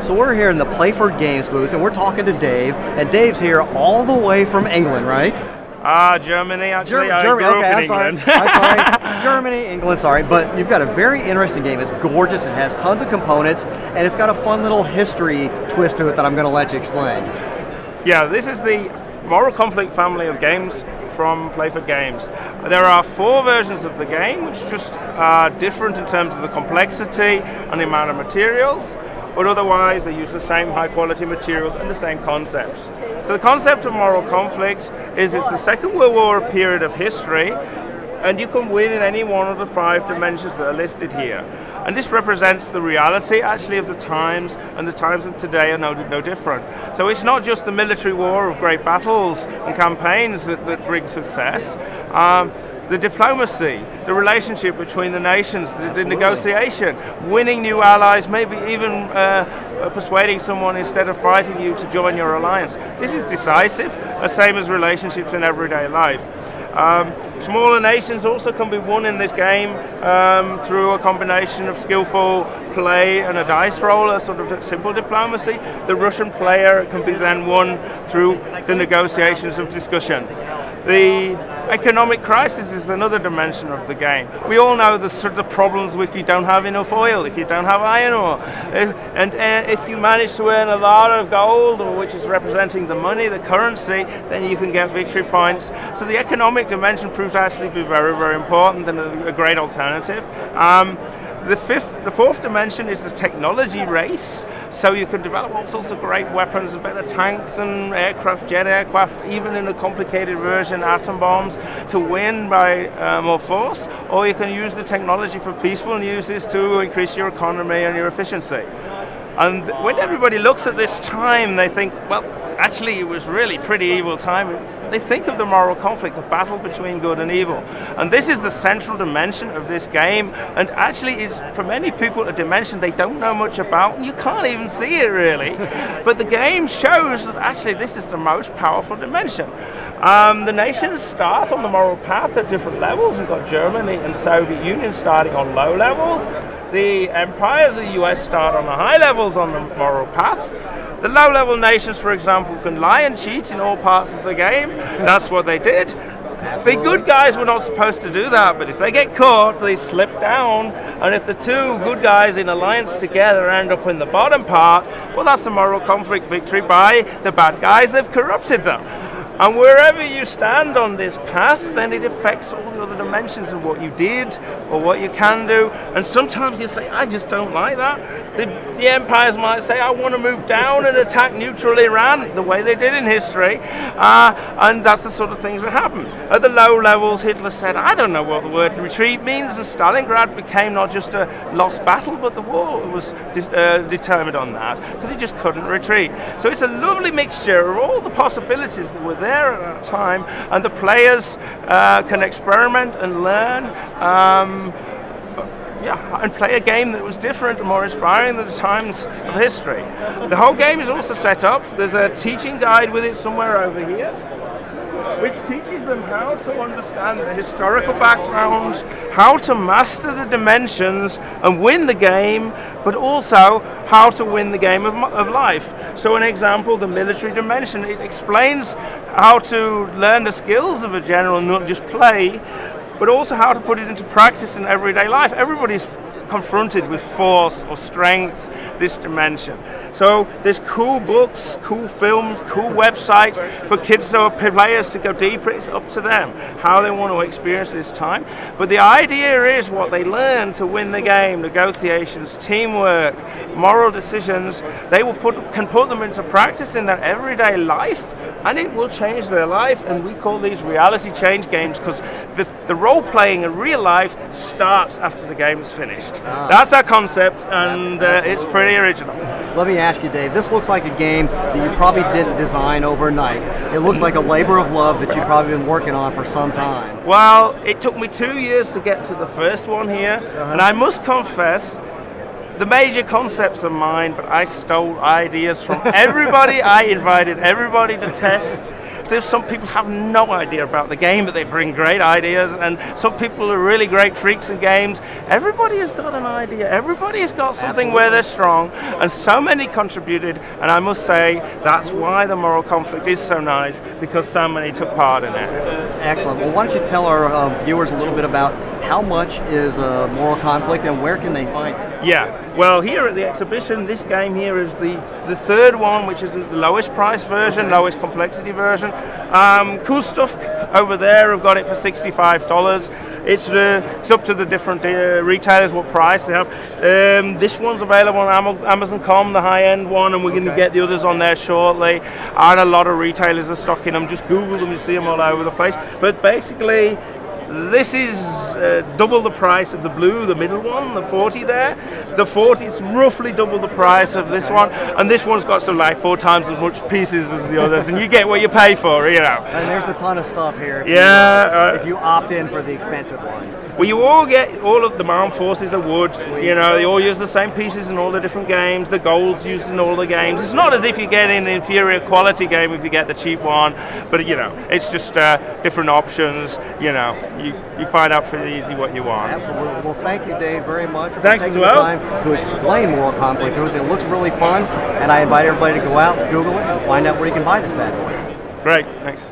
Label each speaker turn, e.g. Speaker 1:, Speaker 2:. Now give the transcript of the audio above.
Speaker 1: So we're here in the Play for Games booth, and we're talking to Dave, and Dave's here all the way from England, right?
Speaker 2: Germany, actually.
Speaker 1: Germany,
Speaker 2: I grew
Speaker 1: okay,
Speaker 2: up in
Speaker 1: I'm sorry.
Speaker 2: England.
Speaker 1: I'm sorry. Germany, England, sorry. But you've got a very interesting game. It's gorgeous, it has tons of components, and it's got a fun little history twist to it that I'm going to let you explain.
Speaker 2: Yeah, this is the Moral Conflict family of games from Play for Games. There are 4 versions of the game, which just are different in terms of the complexity and the amount of materials, but otherwise they use the same high quality materials and the same concepts. So the concept of moral conflict is it's the Second World War period of history, and you can win in any one of the 5 dimensions that are listed here. And this represents the reality actually of the times, and the times of today are no different. So it's not just the military war of great battles and campaigns that bring success. The diplomacy, the relationship between the nations, the negotiation, winning new allies, maybe even persuading someone instead of fighting you to join your alliance. This is decisive, the same as relationships in everyday life. Smaller nations also can be won in this game through a combination of skillful play and a dice roll, a sort of simple diplomacy. The Russian player can be then won through the negotiations of discussion. The economic crisis is another dimension of the game. We all know the sort of problems if you don't have enough oil, if you don't have iron ore, if you manage to earn a lot of gold, or which is representing the money, the currency, then you can get victory points. So the economic dimension proves to actually be very, very important and a great alternative. The 4th dimension is the technology race, so you can develop all sorts of great weapons and better tanks and aircraft, jet aircraft, even in a complicated version, atom bombs, to win by more force, or you can use the technology for peaceful uses to increase your economy and your efficiency. And when everybody looks at this time, they think, well, actually it was really pretty evil time. They think of the moral conflict, the battle between good and evil. And this is the central dimension of this game, and actually is, for many people, a dimension they don't know much about, and you can't even see it really. But the game shows that actually this is the most powerful dimension. The nations start on the moral path at different levels. We've got Germany and the Soviet Union starting on low levels. The empires of the US start on the high levels on the moral path. The low-level nations, for example, can lie and cheat in all parts of the game. That's what they did. The good guys were not supposed to do that, but if they get caught, they slip down. And if the 2 good guys in alliance together end up in the bottom part, well, that's a moral conflict victory by the bad guys. They've corrupted them. And wherever you stand on this path, then it affects all the other dimensions of what you did or what you can do. And sometimes you say, I just don't like that. The empires might say, I want to move down and attack neutral Iran, the way they did in history. And that's the sort of things that happen. At the low levels, Hitler said, I don't know what the word retreat means. And Stalingrad became not just a lost battle, but the war was determined on that, because he just couldn't retreat. So it's a lovely mixture of all the possibilities that were there at that time, and the players can experiment and learn and play a game that was different and more inspiring than the times of history. The whole game is also set up. There's a teaching guide with it somewhere over here, which teaches them how to understand the historical background, how to master the dimensions and win the game, but also how to win the game of life. So an example, the military dimension, it explains how to learn the skills of a general, not just play, but also how to put it into practice in everyday life. Everybody's confronted with force or strength, this dimension. So there's cool books, cool films, cool websites for kids or players to go deeper. It's up to them how they want to experience this time. But the idea is what they learn to win the game: negotiations, teamwork, moral decisions. They can put them into practice in their everyday life, and it will change their life. And we call these reality change games because the role playing in real life starts after the game is finished. That's our concept, and it's pretty original.
Speaker 1: Let me ask you, Dave, this looks like a game that you probably didn't design overnight. It looks like a labor of love that you've probably been working on for some time.
Speaker 2: Well, it took me 2 years to get to the first one here, and I must confess, the major concepts are mine, but I stole ideas from everybody. I invited everybody to test, There's some people have no idea about the game, but they bring great ideas, and some people are really great freaks in games. Everybody has got an idea. Everybody has got something where they're strong, and so many contributed, and I must say that's why the moral conflict is so nice, because so many took part in it.
Speaker 1: Excellent. Well, why don't you tell our viewers a little bit about how much is moral conflict and where can they find it?
Speaker 2: Yeah, well, here at the exhibition, this game here is the third one, which is the lowest price version, lowest complexity version. Cool stuff over there. I've got it for $65. It's up to the different retailers what price they have. This one's available on Amazon.com, the high-end one, and we're going to get the others on there shortly. And a lot of retailers are stocking them. Just Google them, you see them all over the place. But basically, this is double the price of the blue, the middle one, the 40 there. The 40 is roughly double the price of this one, and this one's got some like 4 times as much pieces as the others, and you get what you pay for, you know.
Speaker 1: And there's a ton of stuff here.
Speaker 2: If
Speaker 1: you opt in for the expensive one.
Speaker 2: Well, you all get, all of the armed forces are wood, you know, they all use the same pieces in all the different games, the gold's used in all the games. It's not as if you get an inferior quality game if you get the cheap one, but you know, it's just different options, you know, you find out pretty easy what you want.
Speaker 1: Absolutely. Well, thank you, Dave, very much for
Speaker 2: Thanks
Speaker 1: taking
Speaker 2: as well.
Speaker 1: the time to explain moral conflict to us. It looks really fun, and I invite everybody to go out, Google it, and find out where you can buy this bad boy.
Speaker 2: Great, thanks.